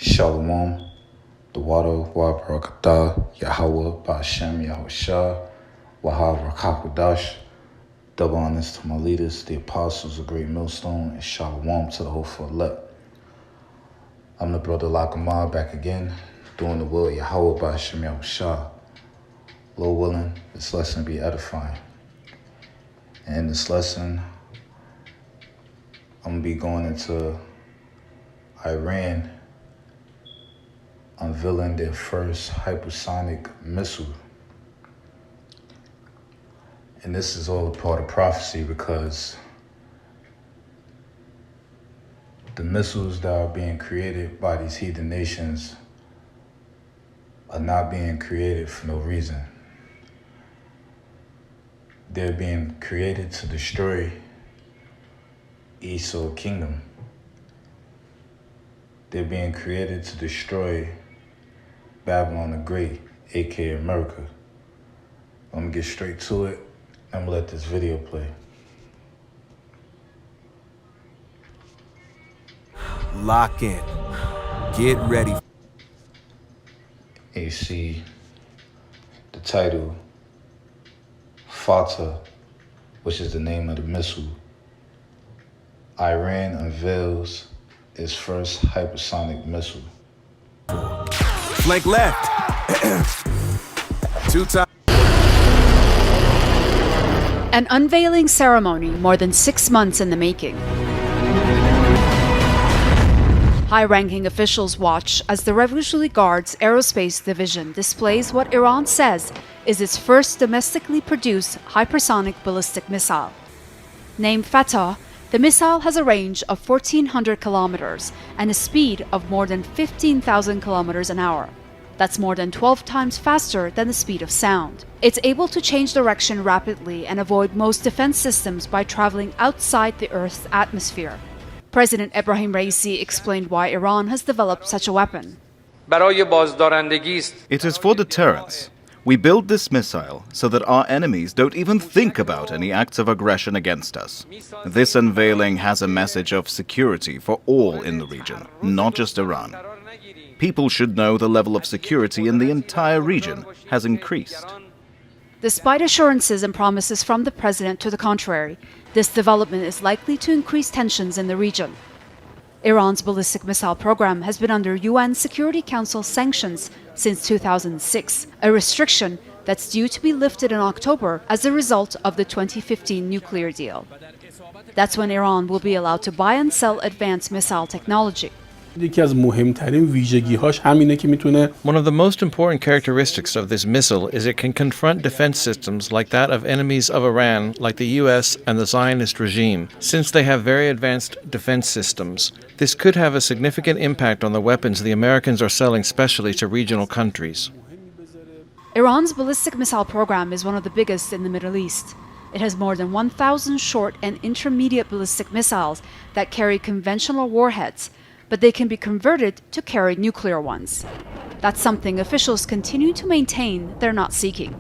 Shalom, the water, Wabarakatah, Yahweh, Ba'ashem, Yahushua, Wahab Rakakwadash. Double honors to my leaders, the apostles, the great millstone, and Shalom to the hopeful elect. I'm the brother Lakamar back again, doing the will of Yahweh, Ba'ashem, Yahushua. Lord willing, this lesson be edifying. And in this lesson, I'm going to be going into Iran unveiling their first hypersonic missile. And this is all a part of prophecy because the missiles that are being created by these heathen nations are not being created for no reason. They're being created to destroy Esau kingdom. They're being created to destroy Babylon the Great, aka America. I'm gonna get straight to it. I'm gonna let this video play. Lock in. Get ready. And you see the title, Fattah, which is the name of the missile. Iran unveils its first hypersonic missile. Flank left. 2 times. An unveiling ceremony more than 6 months in the making. High-ranking officials watch as the Revolutionary Guard's Aerospace Division displays what Iran says is its first domestically produced hypersonic ballistic missile. Named Fattah, the missile has a range of 1,400 kilometers and a speed of more than 15,000 kilometers an hour. That's more than 12 times faster than the speed of sound. It's able to change direction rapidly and avoid most defense systems by traveling outside the Earth's atmosphere. President Ebrahim Raisi explained why Iran has developed such a weapon. It is for deterrence. We build this missile so that our enemies don't even think about any acts of aggression against us. This unveiling has a message of security for all in the region, not just Iran. People should know the level of security in the entire region has increased. Despite assurances and promises from the president to the contrary, this development is likely to increase tensions in the region. Iran's ballistic missile program has been under UN Security Council sanctions since 2006, a restriction that's due to be lifted in October as a result of the 2015 nuclear deal. That's when Iran will be allowed to buy and sell advanced missile technology. One of the most important characteristics of this missile is it can confront defense systems like that of enemies of Iran, like the US and the Zionist regime. Since they have very advanced defense systems, this could have a significant impact on the weapons the Americans are selling specially to regional countries. Iran's ballistic missile program is one of the biggest in the Middle East. It has more than 1,000 short and intermediate ballistic missiles that carry conventional warheads, but they can be converted to carry nuclear ones. That's something officials continue to maintain they're not seeking.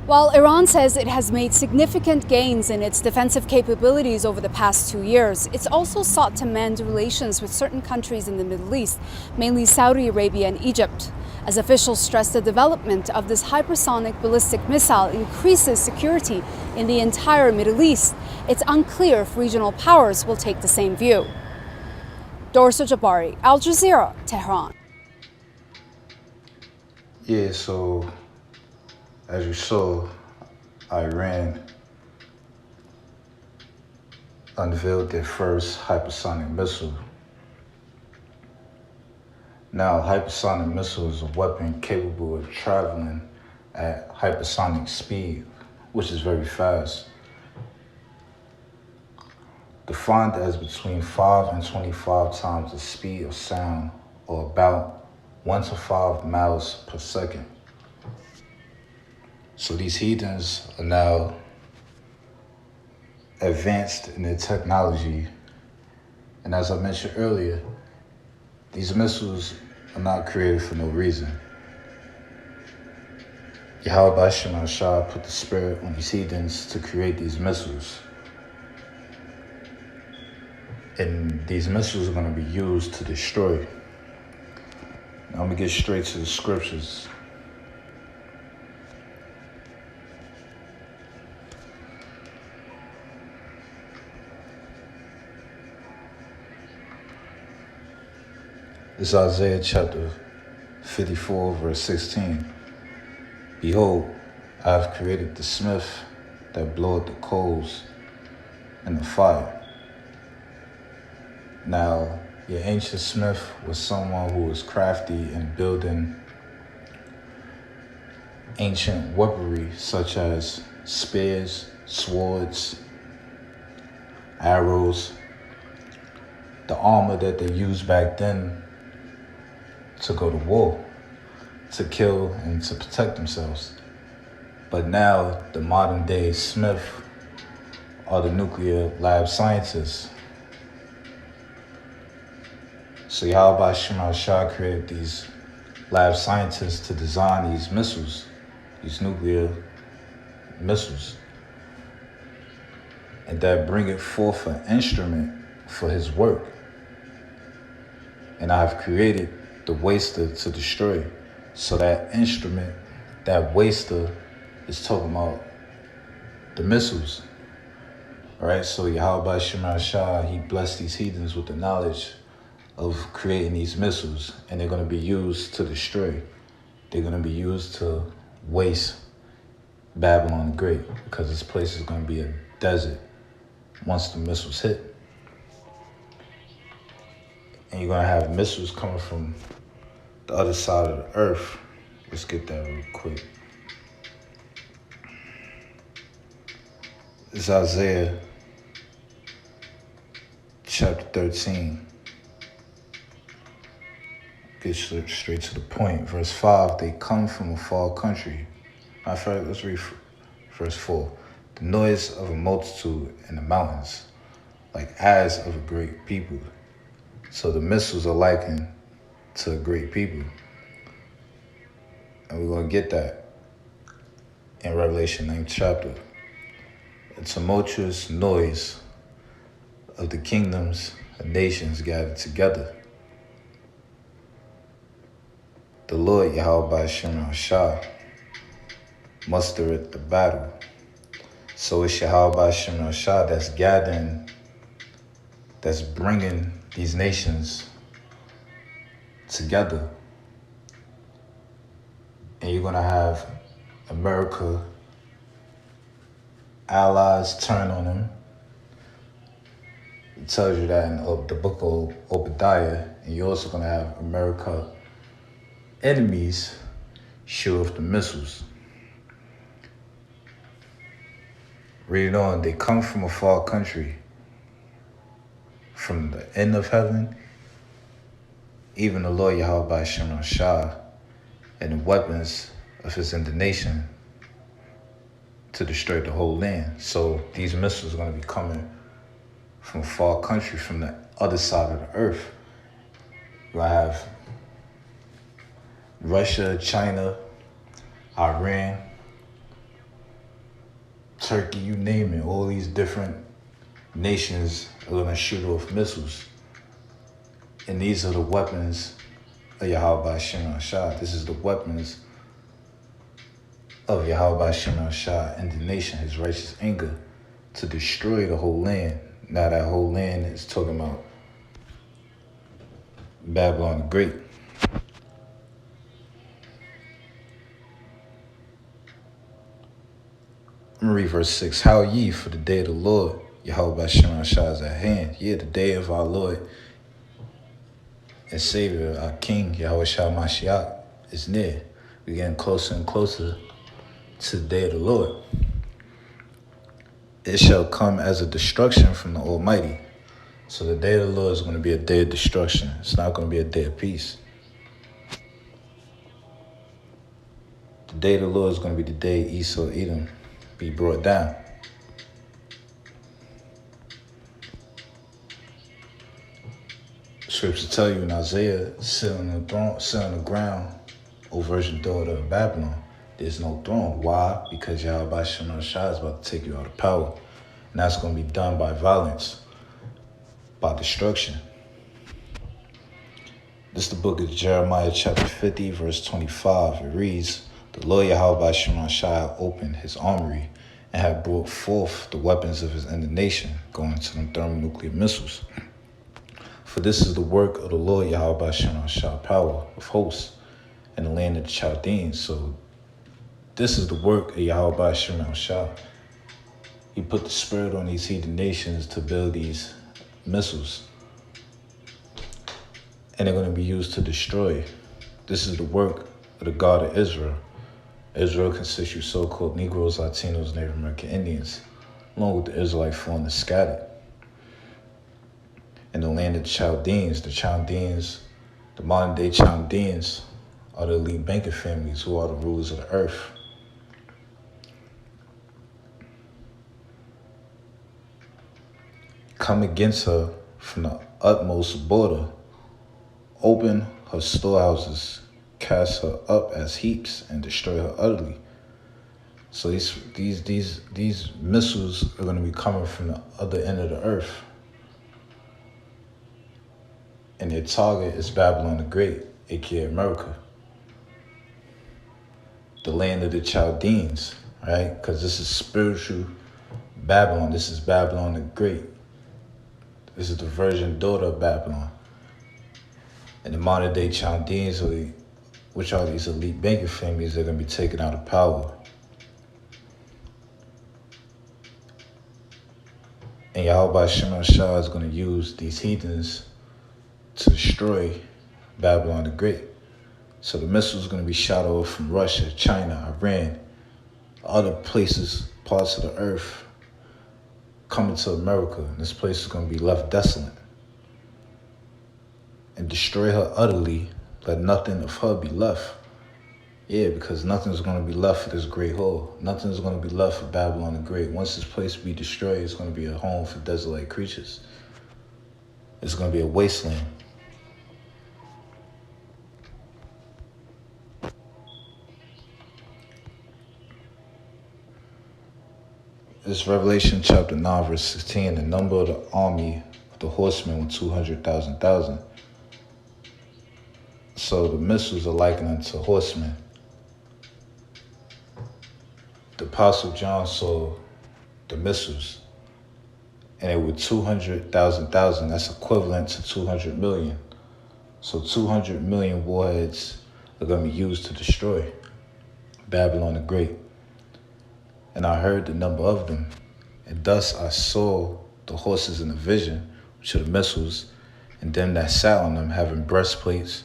While Iran says it has made significant gains in its defensive capabilities over the past 2 years, it's also sought to mend relations with certain countries in the Middle East, mainly Saudi Arabia and Egypt. As officials stress, the development of this hypersonic ballistic missile increases security in the entire Middle East. It's unclear if regional powers will take the same view. Dorsa Jabari, Al Jazeera, Tehran. Yeah, so as you saw, Iran unveiled their first hypersonic missile. Now, a hypersonic missile is a weapon capable of traveling at hypersonic speed, which is very fast. Defined as between 5 and 25 times the speed of sound, or about 1 to 5 miles per second. So these heathens are now advanced in their technology. And as I mentioned earlier, these missiles are not created for no reason. Yahweh Ba'ashem Yahushua put the spirit on these heathens to create these missiles. And these missiles are going to be used to destroy. I'm going to get straight to the scriptures. It's Isaiah chapter 54, verse 16. Behold, I have created the smith that bloweth the coals in the fire. Now, your ancient smith was someone who was crafty in building ancient weaponry such as spears, swords, arrows, the armor that they used back then to go to war, to kill and to protect themselves. But now the modern day smith are the nuclear lab scientists. So Yahweh Shah created these lab scientists to design these missiles, these nuclear missiles, and that bringeth forth an instrument for his work. And I have created the waster to destroy. So that instrument, that waster, is talking about the missiles. All right, so Yahweh Shah, he blessed these heathens with the knowledge of creating these missiles, and they're going to be used to destroy. They're going to be used to waste Babylon the Great, because this place is going to be a desert once the missiles hit. And you're going to have missiles coming from the other side of the earth. Let's get that real quick. It's Isaiah chapter 13. Get straight to the point. Verse 5, they come from a far country. Matter of fact, let's read verse 4. The noise of a multitude in the mountains, like as of a great people. So the missiles are likened to a great people. And we're going to get that in Revelation 9th chapter. A tumultuous noise of the kingdoms and nations gathered together. The Lord Yahweh Shah mustereth the battle. So it's Yahweh Shah that's gathering, that's bringing these nations together. And you're going to have America allies turn on him. It tells you that in the book of Obadiah. And you're also going to have America enemies shoot off the missiles. Read it on. They come from a far country, from the end of heaven. Even the Lord Yahweh Shah and the weapons of his indignation to destroy the whole land. So these missiles are going to be coming from a far country, from the other side of the earth. You're going to have Russia, China, Iran, Turkey, you name it. All these different nations are going to shoot off missiles. And these are the weapons of Yahweh Shah. This is the weapons of Yahweh Shah and the nation, his righteous anger, to destroy the whole land. Now that whole land is talking about Babylon the Great. I'm going to read verse 6. How ye, for the day of the Lord, Yahweh Shah is at hand. Yeah, the day of our Lord and Savior, our King, Yahweh Shah Mashiach, is near. We're getting closer and closer to the day of the Lord. It shall come as a destruction from the Almighty. So the day of the Lord is going to be a day of destruction. It's not going to be a day of peace. The day of the Lord is going to be the day Esau, Edom, be brought down. Scriptures tell you in Isaiah, sit on the ground, O virgin daughter of Babylon. There's no throne. Why? Because Yahweh Shah is about to take you out of power. And that's going to be done by violence, by destruction. This is the book of Jeremiah chapter 50, verse 25. It reads, "The Lord Yahweh Shemar Shai opened his armory and had brought forth the weapons of his indignation, going to them thermonuclear missiles. For this is the work of the Lord Yahweh Shemar Shai, power of hosts, in the land of the Chaldeans." So this is the work of Yahweh Shemar Shai. He put the spirit on these heathen nations to build these missiles, and they're going to be used to destroy. This is the work of the God of Israel. Israel consists of so-called Negroes, Latinos, Native American Indians, along with the Israelite fauna scattered. In the land of the Chaldeans, the modern-day Chaldeans, are the elite banking families who are the rulers of the earth. Come against her from the utmost border, open her storehouses, cast her up as heaps, and destroy her utterly. So these missiles are going to be coming from the other end of the earth, and their target is Babylon the Great, aka America, the land of the Chaldeans, right? Because this is spiritual Babylon. This is Babylon the Great. This is the virgin daughter of Babylon. And the modern day Chaldeans, which are these elite banking families, are going to be taken out of power. And Yahweh Shemar Shah is going to use these heathens to destroy Babylon the Great. So the missiles are going to be shot over from Russia, China, Iran, other places, parts of the earth, coming to America. And this place is going to be left desolate. And destroy her utterly, let nothing of her be left. Yeah, because nothing's going to be left for this great hole. Nothing's going to be left for Babylon the Great. Once this place be destroyed, it's going to be a home for desolate creatures. It's going to be a wasteland. This Revelation chapter 9, verse 16, the number of the army of the horsemen was 200,000. So the missiles are likened unto horsemen. The Apostle John saw the missiles, and it was 200,000. That's equivalent to 200 million. So 200 million warheads are going to be used to destroy Babylon the Great. And I heard the number of them, and thus I saw the horses in the vision, which are the missiles, and them that sat on them having breastplates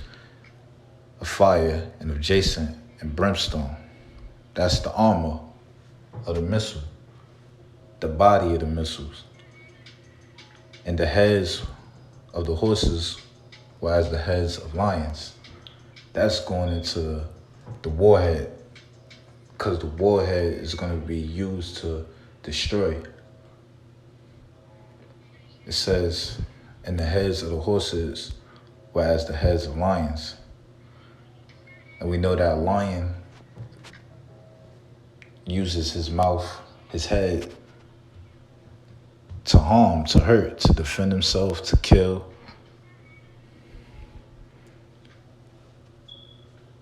of fire and of jacinth and brimstone. That's the armor of the missile, the body of the missiles. And the heads of the horses were as the heads of lions. That's going into the warhead, because the warhead is going to be used to destroy. It says, and the heads of the horses were as the heads of lions. And we know that a lion uses his mouth, his head, to harm, to hurt, to defend himself, to kill.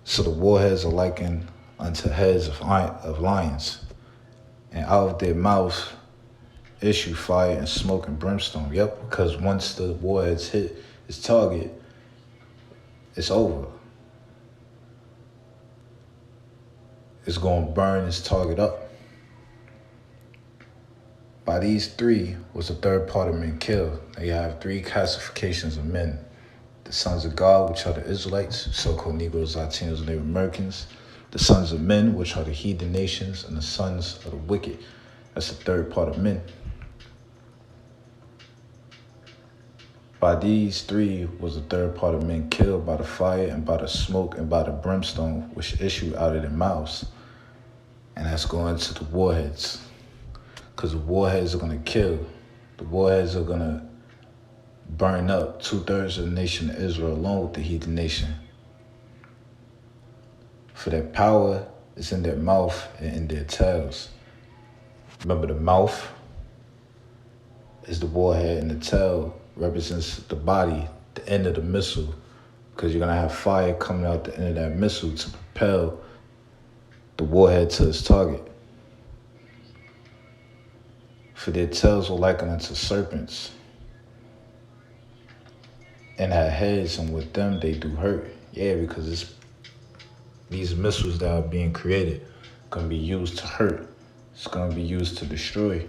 So the warheads are likened unto heads of lions, and out of their mouth issue fire and smoke and brimstone. Yep, because once the warheads hit its target, it's over. It's going to burn its target up. By these three was the third part of men killed. Now you have three classifications of men: the sons of God, which are the Israelites, so-called Negroes, Latinos, and Native Americans; the sons of men, which are the heathen nations; and the sons of the wicked. That's the third part of men. By these three was the third part of men killed, by the fire and by the smoke and by the brimstone which issue out of their mouths. And that's going to the warheads, because the warheads are going to kill. The warheads are going to burn up 2/3 of the nation of Israel, along with the heathen nation. For their power is in their mouth and in their tails. Remember, the mouth is the warhead, and the tail represents the body, the end of the missile, because you're gonna have fire coming out the end of that missile to propel the warhead to its target. For their tails were likened unto serpents, and had heads, and with them they do hurt. Yeah, because these missiles that are being created gonna be used to hurt. It's gonna be used to destroy.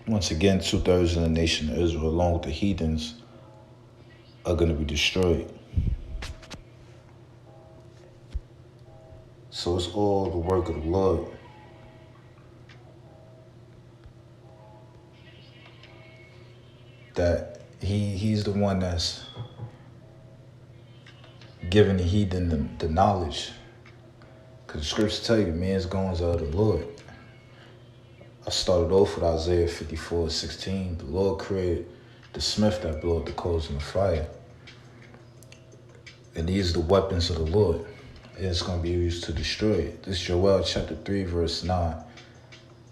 Once again, 2/3 of the nation of Israel, along with the heathens, are gonna be destroyed. So it's all the work of the Lord. That he's the one that's giving the heathen the knowledge. Because the scriptures tell you, man's goings are of the Lord. I started off with Isaiah 54:16. The Lord created the smith that blew up the coals in the fire. And these are the weapons of the Lord. And it's going to be used to destroy it. This is Joel chapter 3, verse 9.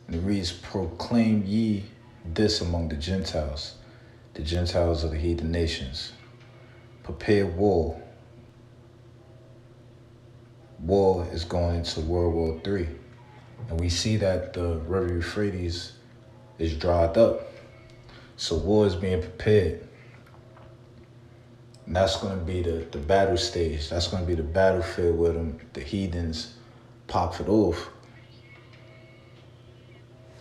And it reads, proclaim ye this among the Gentiles of the heathen nations. Prepare war. War is going into World War III. And we see that the River Euphrates is dried up. So war is being prepared. And that's going to be the battle stage. That's going to be the battlefield where the heathens pop it off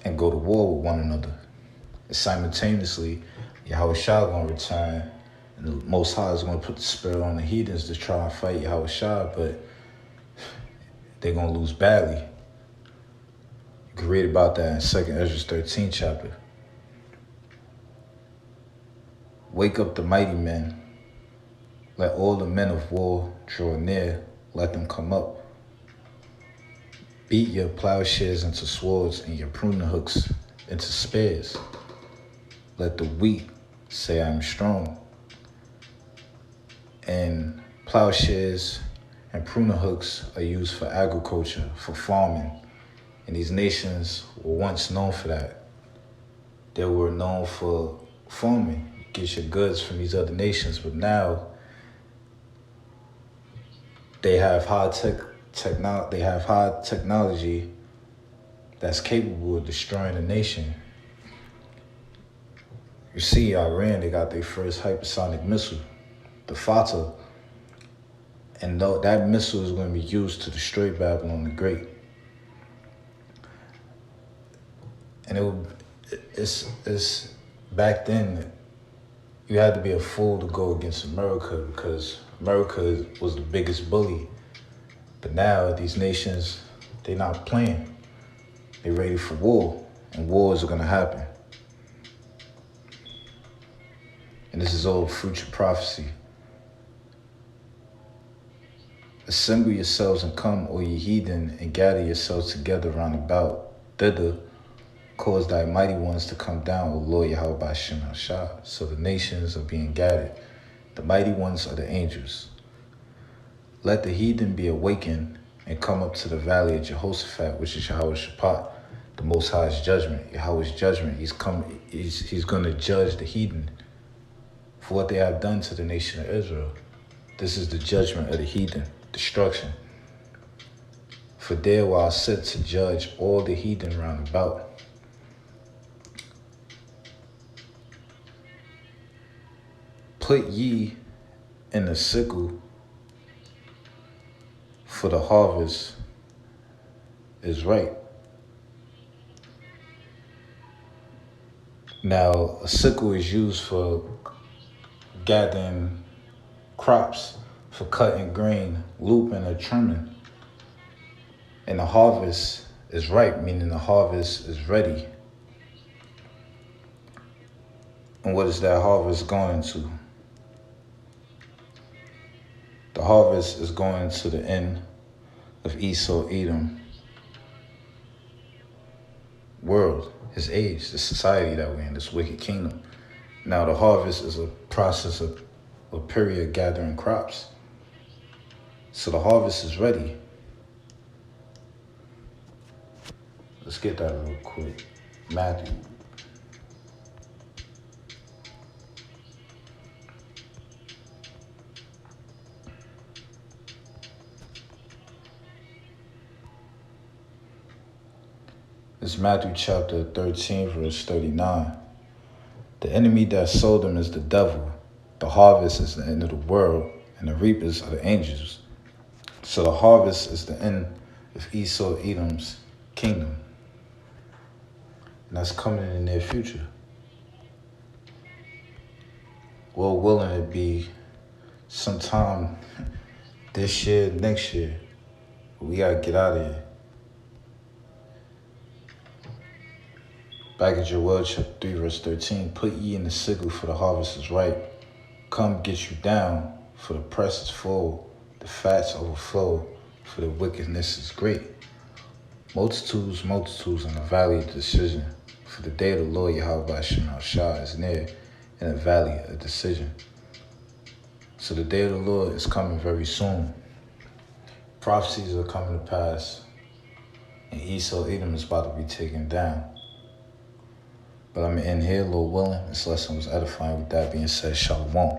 and go to war with one another. And simultaneously, Yahweh Shah going to return, and the Most High is going to put the spirit on the heathens to try and fight Yahweh Shah, but they're going to lose badly. You can read about that in 2 Ezra 13 chapter. Wake up the mighty men. Let all the men of war draw near. Let them come up. Beat your plowshares into swords and your pruning hooks into spears. Let the weak say I am strong. And plowshares and pruning hooks are used for agriculture, for farming. And these nations were once known for that. They were known for farming. You get your goods from these other nations, but now they have high technology that's capable of destroying a nation. You see, Iran, they got their first hypersonic missile, the Fattah. And that missile is going to be used to destroy Babylon the Great. And it's back then, you had to be a fool to go against America because America was the biggest bully. But now these nations, they're not playing. They're ready for war, and wars are going to happen. And this is all future prophecy. Assemble yourselves and come, O ye heathen, and gather yourselves together round about. Thither cause thy mighty ones to come down, O Lord Yahweh Ba'ashem Hashah. So the nations are being gathered. The mighty ones are the angels. Let the heathen be awakened and come up to the valley of Jehoshaphat, which is Yahweh Shaphat, the Most High's judgment. Yahweh's judgment. He's going to judge the heathen for what they have done to the nation of Israel. This is the judgment of the heathen, destruction. For there will I sit to judge all the heathen round about. Put ye in the sickle, for the harvest is ripe. Now, a sickle is used for gathering crops, for cutting grain, looping or trimming. And the harvest is ripe, meaning the harvest is ready. And what is that harvest going to? The harvest is going to the end of Esau, Edom world, his age, the society that we're in, this wicked kingdom. Now the harvest is a process of a period of gathering crops. So the harvest is ready. Let's get that real quick. Matthew. It's Matthew chapter 13, verse 39. The enemy that sowed them is the devil. The harvest is the end of the world, and the reapers are the angels. So the harvest is the end of Esau Edom's kingdom. And that's coming in the near future. Well, willing it be sometime this year, next year. We gotta get out of here. Back at Joel chapter 3, verse 13. Put ye in the sickle, for the harvest is ripe. Come get you down, for the press is full. The fats overflow, for the wickedness is great. Multitudes, multitudes in the valley of decision. For the day of the Lord Yahweh is near in the valley of decision. So the day of the Lord is coming very soon. Prophecies are coming to pass, and Esau Edom is about to be taken down. But I'm going to end here, Lord willing. This lesson was edifying. With that being said, shalom.